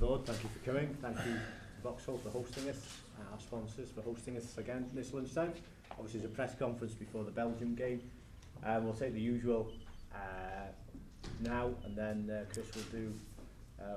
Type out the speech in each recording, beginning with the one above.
Lord, thank you for coming. Thank you to Vauxhall for hosting us, our sponsors for hosting us again this lunchtime. Obviously, it's a press conference before the Belgium game. We'll take the usual now, and then Chris will do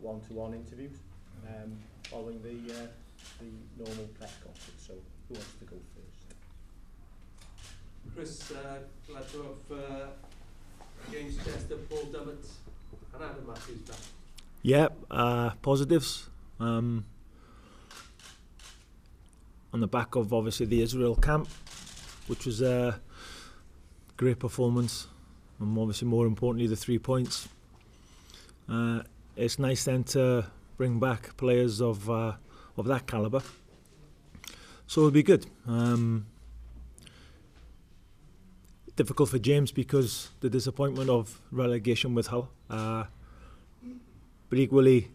one-to-one interviews following the normal press conference. So, who wants to go first? Chris, glad to have James Chester, Paul Dummett, and Adam Matthews back. Yeah, positives. On the back of obviously the Israel camp, which was a great performance, and obviously more importantly the 3 points. It's nice then to bring back players of that calibre. So it'll be good. Difficult for James because the disappointment of relegation with Hull. But equally,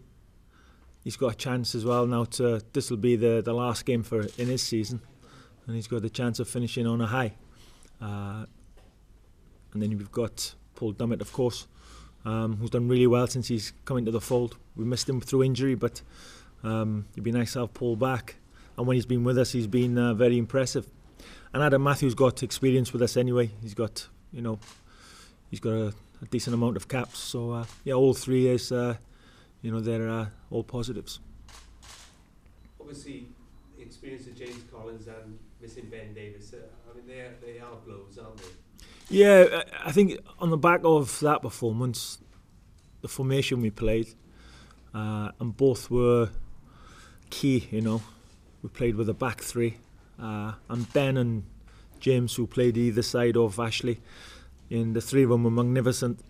he's got a chance as well now to. This will be the last game in his season, and he's got the chance of finishing on a high. And then we've got Paul Dummett, of course, who's done really well since he's come into the fold. We missed him through injury, but it'd be nice to have Paul back. And when he's been with us, he's been very impressive. And Adam Matthews got experience with us anyway. He's got a decent amount of caps. So all three is, they're all positives. Obviously, the experience of James Collins and missing Ben Davis, they are blows, aren't they? Yeah, I think on the back of that performance, the formation we played, and both were key. We played with a back three. And Ben and James, who played either side of Ashley, and the three of them were magnificent.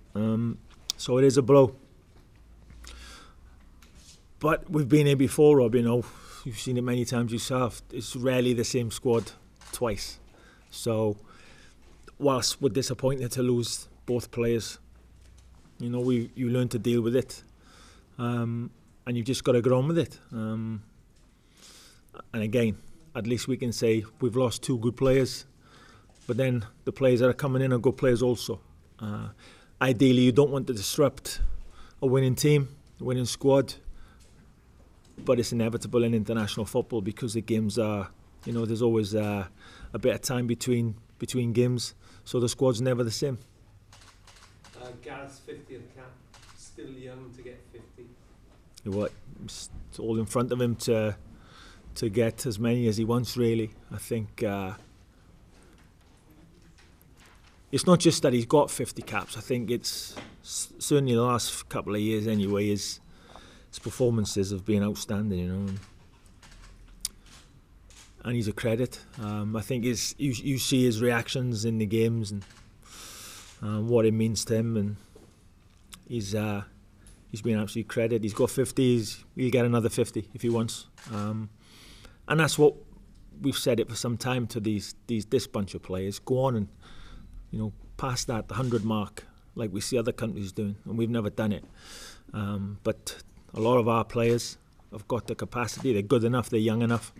So it is a blow. But we've been here before, Rob, you've seen it many times yourself. It's rarely the same squad twice. So whilst we're disappointed to lose both players, you learn to deal with it. And you've just got to get on with it. And again, at least we can say we've lost two good players, but then the players that are coming in are good players also. Ideally, you don't want to disrupt a winning team, a winning squad, but it's inevitable in international football because the games are, there's always a bit of time between games, so the squad's never the same. Gareth's 50th cap, still young to get 50. It's all in front of him to get as many as he wants, really. I think it's not just that he's got 50 caps. I think it's certainly the last couple of years anyway, his performances have been outstanding, and he's a credit. I think you see his reactions in the games and what it means to him, and he's been absolutely credit. He's got 50, he'll get another 50 if he wants. And that's what we've said it for some time to this bunch of players. Go on and, past that, the 100 mark, like we see other countries doing, and we've never done it. But a lot of our players have got the capacity. They're good enough. They're young enough.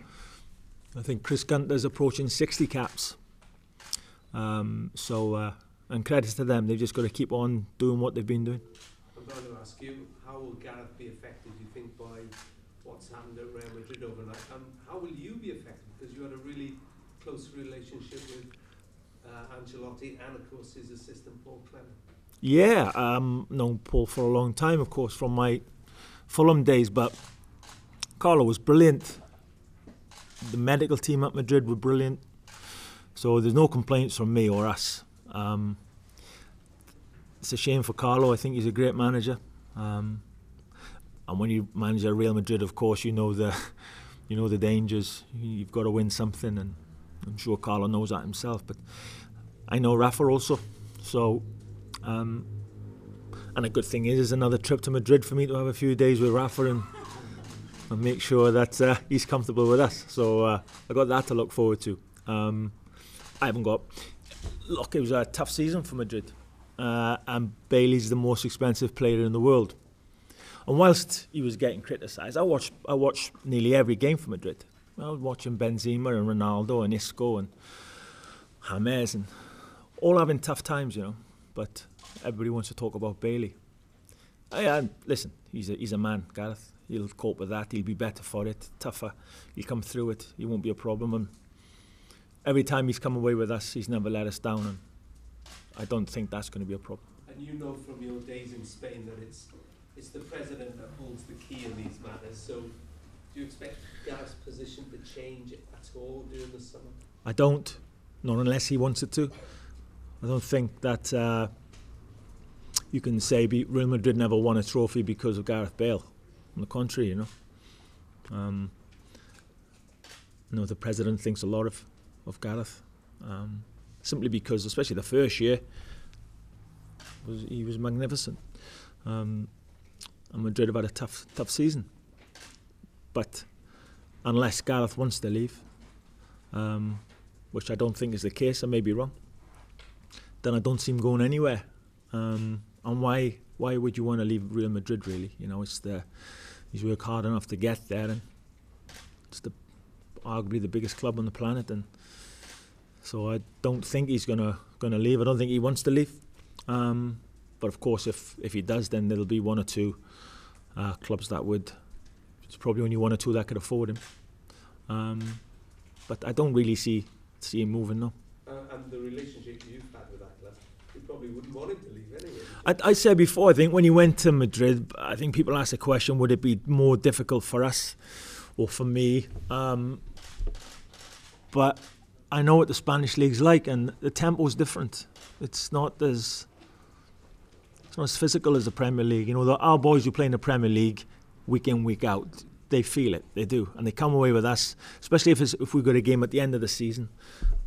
I think Chris Gunter's approaching 60 caps. And credit to them. They've just got to keep on doing what they've been doing. I'm going to ask you, how will Gareth be affected, do you think, by what's happened at Real Madrid overnight? And how will you be affected? Because you had a really close relationship with Ancelotti and, of course, his assistant, Paul Clement. Yeah, known Paul for a long time, of course, from my Fulham days. But Carlo was brilliant. The medical team at Madrid were brilliant. So there's no complaints from me or us. It's a shame for Carlo. I think he's a great manager. And when you manage at Real Madrid, of course, you know the dangers. You've got to win something, and I'm sure Carlo knows that himself. But I know Rafa also. So, and a good thing is another trip to Madrid for me to have a few days with Rafa and make sure that he's comfortable with us. So I got that to look forward to. I haven't got. Look, it was a tough season for Madrid, and Bailey's the most expensive player in the world. And whilst he was getting criticised, I watched nearly every game for Madrid. I was watching Benzema and Ronaldo and Isco and James, and all having tough times, But everybody wants to talk about Bailey. Listen, he's a man, Gareth. He'll cope with that. He'll be better for it, tougher. He'll come through it. He won't be a problem. And every time he's come away with us, he's never let us down. And I don't think that's going to be a problem. And you know from your days in Spain that it's the president that holds the key in these matters. So do you expect Gareth's position to change at all during the summer? I don't, not unless he wants it to. I don't think that you can say Real Madrid never won a trophy because of Gareth Bale. On the contrary, you know, the president thinks a lot of Gareth, simply because, especially the first year, he was magnificent. And Madrid have had a tough season. But unless Gareth wants to leave, which I don't think is the case, I may be wrong, then I don't see him going anywhere. And why would you want to leave Real Madrid, really? You know, he's worked hard enough to get there, and it's arguably the biggest club on the planet, and so I don't think he's gonna leave. I don't think he wants to leave. But of course, if he does, then there'll be one or two clubs that would. It's probably only one or two that could afford him. But I don't really see him moving, no. And the relationship you've had with that club, you probably wouldn't want him to leave anyway. I said before, I think when he went to Madrid, I think people asked the question, would it be more difficult for us or for me? But I know what the Spanish league's like, and the tempo's different. It's not as physical as the Premier League. You know, our boys who play in the Premier League week in, week out, they feel it, they do, and they come away with us, especially if we've got a game at the end of the season,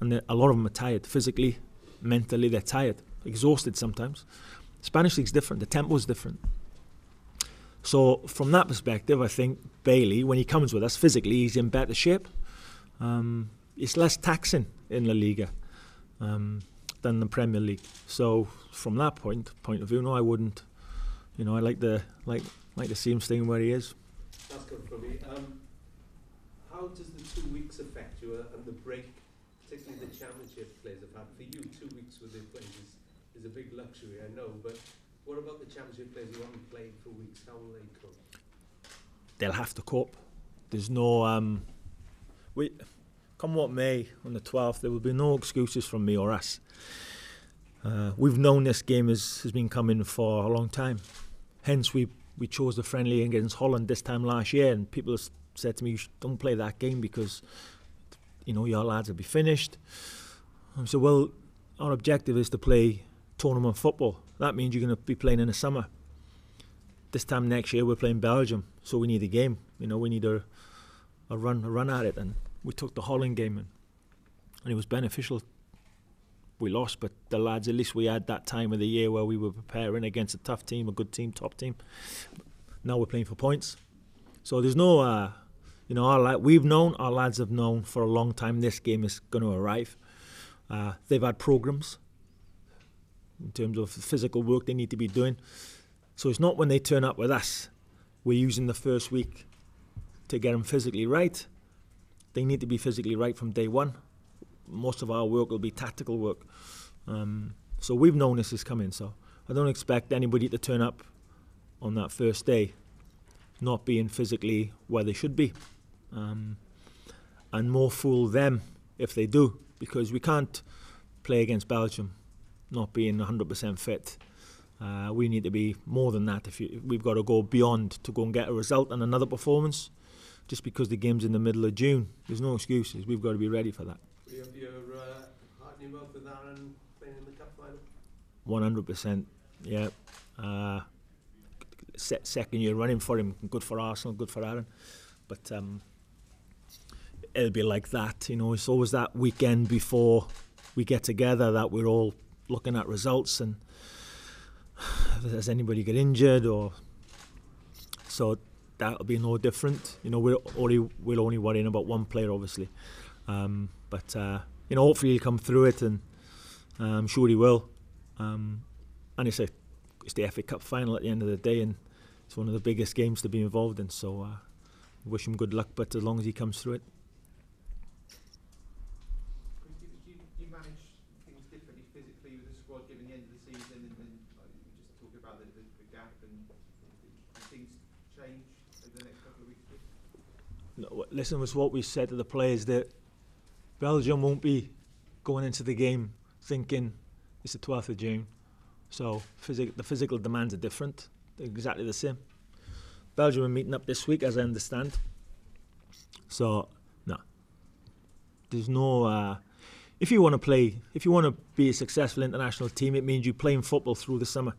and a lot of them are tired, physically, mentally, they're tired, exhausted sometimes. Spanish league's different, the tempo's different. So from that perspective, I think Bailey, when he comes with us physically, he's in better shape. It's less taxing in La Liga than the Premier League. So from that point of view, no, I wouldn't. You know, I like to see him staying where he is. That's good for me. How does the 2 weeks affect you and the break, particularly the championship players have had? For you, 2 weeks with their players is a big luxury, I know, but what about the championship players who haven't played for weeks? How will they cope? They'll have to cope. There's no come what may, on the 12th, there will be no excuses from me or us. We've known this game has been coming for a long time. Hence, we chose the friendly against Holland this time last year, and people have said to me, don't play that game because, you know, your lads will be finished. I said, well, our objective is to play tournament football. That means you're going to be playing in the summer. This time next year, we're playing Belgium, so we need a game. You know, we need a run at it, and we took the Holland game, and it was beneficial. We lost, but the lads, at least we had that time of the year where we were preparing against a tough team, a good team, top team. Now we're playing for points. So there's no, you know, our lads have known for a long time this game is going to arrive. They've had programs in terms of physical work they need to be doing. So it's not when they turn up with us, we're using the first week to get them physically right. They need to be physically right from day one. Most of our work will be tactical work. So we've known this is coming, so I don't expect anybody to turn up on that first day not being physically where they should be. And more fool them if they do, because we can't play against Belgium not being 100% fit. We need to be more than that. We've got to go beyond to go and get a result and another performance. Just because the game's in the middle of June, there's no excuses. We've got to be ready for that. Do you have your heart in your mouth with Aaron playing in the cup final? 100%, yeah. Second year running for him, good for Arsenal, good for Aaron. But it'll be like that, you know. It's always that weekend before we get together that we're all looking at results and does anybody get injured or so. That'll be no different. You know, we're only worrying about one player, obviously. But you know, hopefully he'll come through it, and I'm sure he will. And it's the FA Cup final at the end of the day, and it's one of the biggest games to be involved in. So wish him good luck, but as long as he comes through it. You manage things differently physically with the squad given the end of the season, and just talk about the gap and things change over the next couple of weeks? No, listen, it's what we said to the players, that Belgium won't be going into the game thinking it's the 12th of June. So the physical demands are different. They're exactly the same. Belgium are meeting up this week, as I understand. So, no. There's no... if you want to be a successful international team, it means you playing football through the summer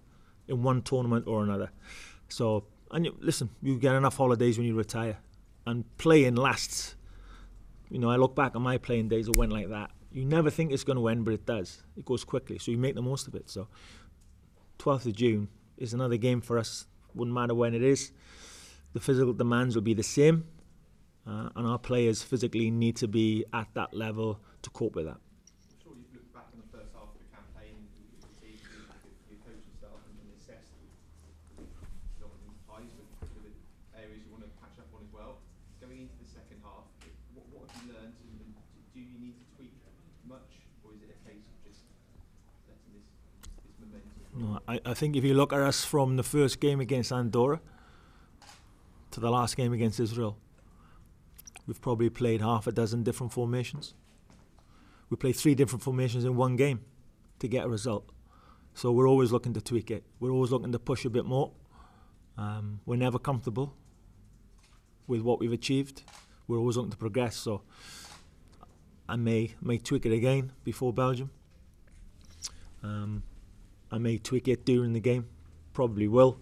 in one tournament or another. So, and listen, you get enough holidays when you retire. And playing lasts. You know, I look back on my playing days, it went like that. You never think it's going to end, but it does. It goes quickly, so you make the most of it. So, 12th of June is another game for us. Wouldn't matter when it is. The physical demands will be the same, and our players physically need to be at that level to cope with that. I'm sure you've looked back on the first half of the campaign, your coaching staff, and assessed not only highs but the areas you want to catch up on as well. Going into the second half, what have you learned, and do you need to tweak much, or is it a case of just letting this momentum? No, I think if you look at us from the first game against Andorra to the last game against Israel, we've probably played half a dozen different formations. We played 3 different formations in one game to get a result. So we're always looking to tweak it. We're always looking to push a bit more. We're never comfortable with what we've achieved. We're always looking to progress. So I may tweak it again before Belgium. I may tweak it during the game. Probably will,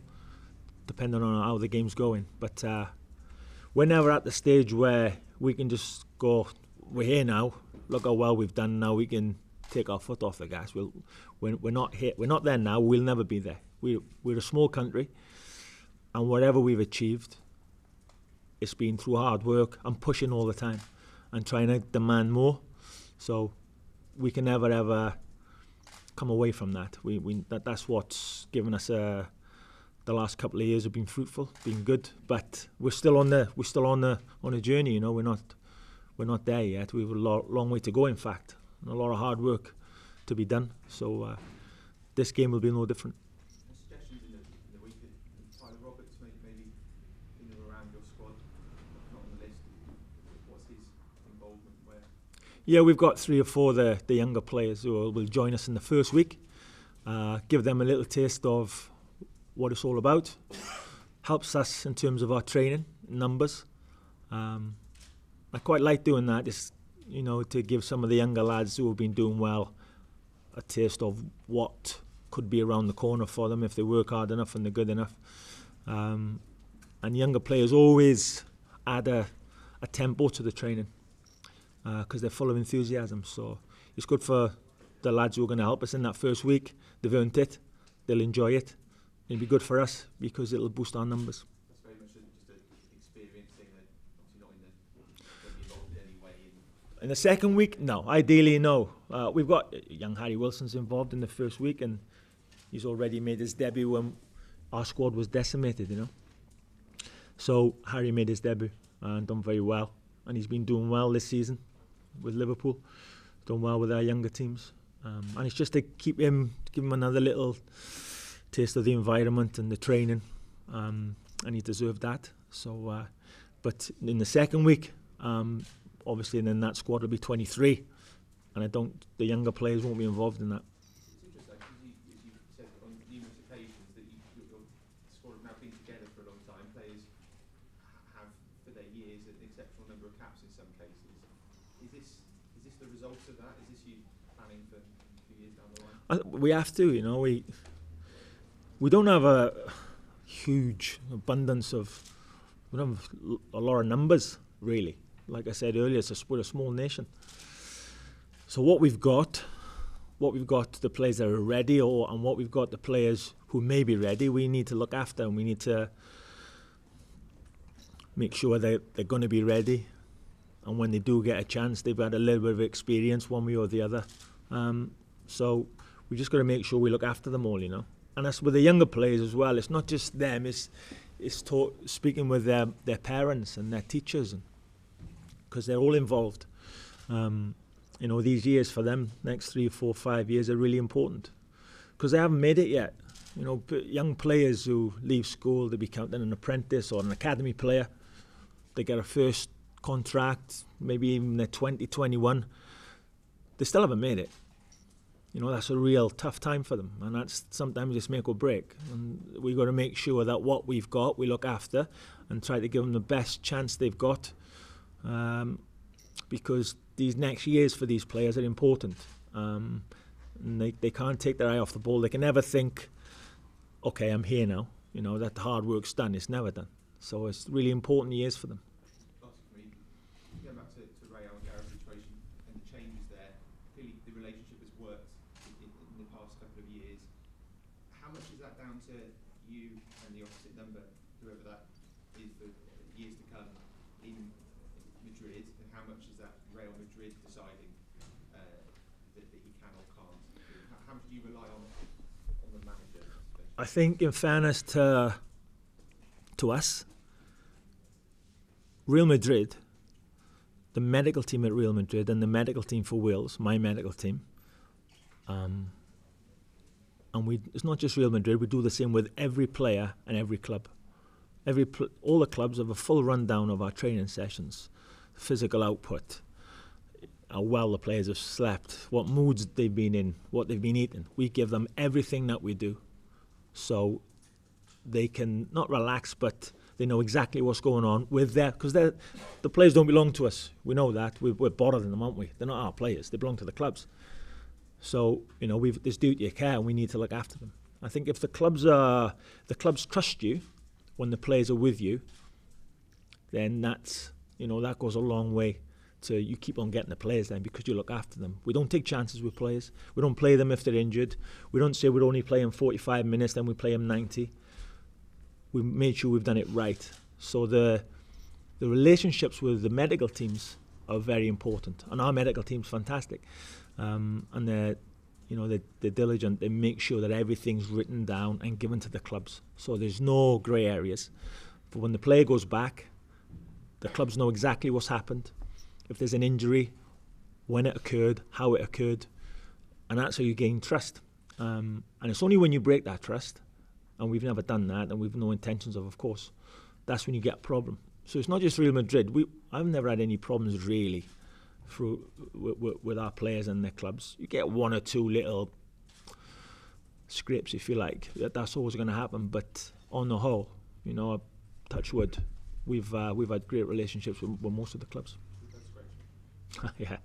depending on how the game's going. But we're never at the stage where we can just go, we're here now, look how well we've done, now we can take our foot off the gas. We're not here, we're not there now, we'll never be there. We're a small country, and whatever we've achieved, it's been through hard work and pushing all the time and trying to demand more. So we can never ever come away from that. That's what's given us the last couple of years have been fruitful, been good, but we're still on a journey. You know, we're not there yet. We have a long way to go, in fact, and a lot of hard work to be done. So this game will be no different. Suggestions in the week that Tyler Roberts maybe in or around your squad, not on the list. What's his involvement where? Yeah, we've got 3 or 4 the younger players who will join us in the first week. Give them a little taste of what it's all about. Helps us in terms of our training numbers. I quite like doing that, just, you know, to give some of the younger lads who have been doing well a taste of what could be around the corner for them if they work hard enough and they're good enough. And younger players always add a tempo to the training because they're full of enthusiasm. So it's good for the lads who are going to help us in that first week. They've earned it, they'll enjoy it. It'll be good for us because it'll boost our numbers. That's very much just an experience thing, obviously not involved in any way. In the second week, no. Ideally, no. We've got young Harry Wilson's involved in the first week, and he's already made his debut when our squad was decimated, you know. So Harry made his debut and done very well, and he's been doing well this season with Liverpool, done well with our younger teams, and it's just to give him another little taste of the environment and the training, and he deserved that. So, but in the second week, obviously, then that squad will be 23, and the younger players won't be involved in that. It's interesting because you said on numerous occasions that your squad have now been together for a long time. Players have, for their years, an exceptional number of caps in some cases. Is this the result of that? Is this you planning for a few years down the line? We have to, you know. We don't have a huge abundance of, we don't have a lot of numbers, really. Like I said earlier, we're a small nation. So what we've got the players that are ready, and what we've got the players who may be ready, we need to look after, and we need to make sure they're going to be ready. And when they do get a chance, they've had a little bit of experience one way or the other. So we just got to make sure we look after them all, you know. And that's with the younger players as well. It's not just them. It's speaking with their parents and their teachers, because they're all involved. You know, these years for them, next 3, 4, 5 years, are really important because they haven't made it yet. You know, young players who leave school, they become an apprentice or an academy player. They get a first contract, maybe even they're 20, 21. They still haven't made it. You know, that's a real tough time for them, and that's sometimes it's make or break. And we've got to make sure that what we've got, we look after and try to give them the best chance they've got, because these next years for these players are important. And they can't take their eye off the ball. They can never think, okay, I'm here now. You know, that the hard work's done. It's never done. So it's really important years for them. Last for me, going back to Real and Gareth's situation and the changes there, clearly the relationship has worked in the past couple of years. How much is that down to you and the opposite number, whoever that is for years to come in Madrid, and how much is that Real Madrid deciding that he can or can't? How much do you rely on the manager? I think, in fairness to us, Real Madrid, the medical team at Real Madrid and the medical team for Wales, my medical team, and it's not just Real Madrid, we do the same with every player and every club. All the clubs have a full rundown of our training sessions, physical output, how well the players have slept, what moods they've been in, what they've been eating. We give them everything that we do, so they can not relax, but they know exactly what's going on with their, because the players don't belong to us. We know that. We're bothering them, aren't we? They're not our players. They belong to the clubs. So, you know, we've this duty of care, and we need to look after them. I think if the clubs trust you when the players are with you, then that's, you know, that goes a long way to you keep on getting the players then, because you look after them. We don't take chances with players. We don't play them if they're injured. We don't say we'd only play them 45 minutes, then we play them 90. We made sure we've done it right. So the relationships with the medical teams are very important, and our medical team's fantastic. And they're diligent. They make sure that everything's written down and given to the clubs. So there's no grey areas. But when the player goes back, the clubs know exactly what's happened. If there's an injury, when it occurred, how it occurred, and that's how you gain trust. And it's only when you break that trust, and we've never done that, and we've no intentions of course, that's when you get a problem. So it's not just Real Madrid. I've never had any problems really with our players and their clubs. You get one or two little scrapes, if you like. That's always going to happen. But on the whole, you know, touch wood, we've had great relationships with most of the clubs. That's great. Yeah.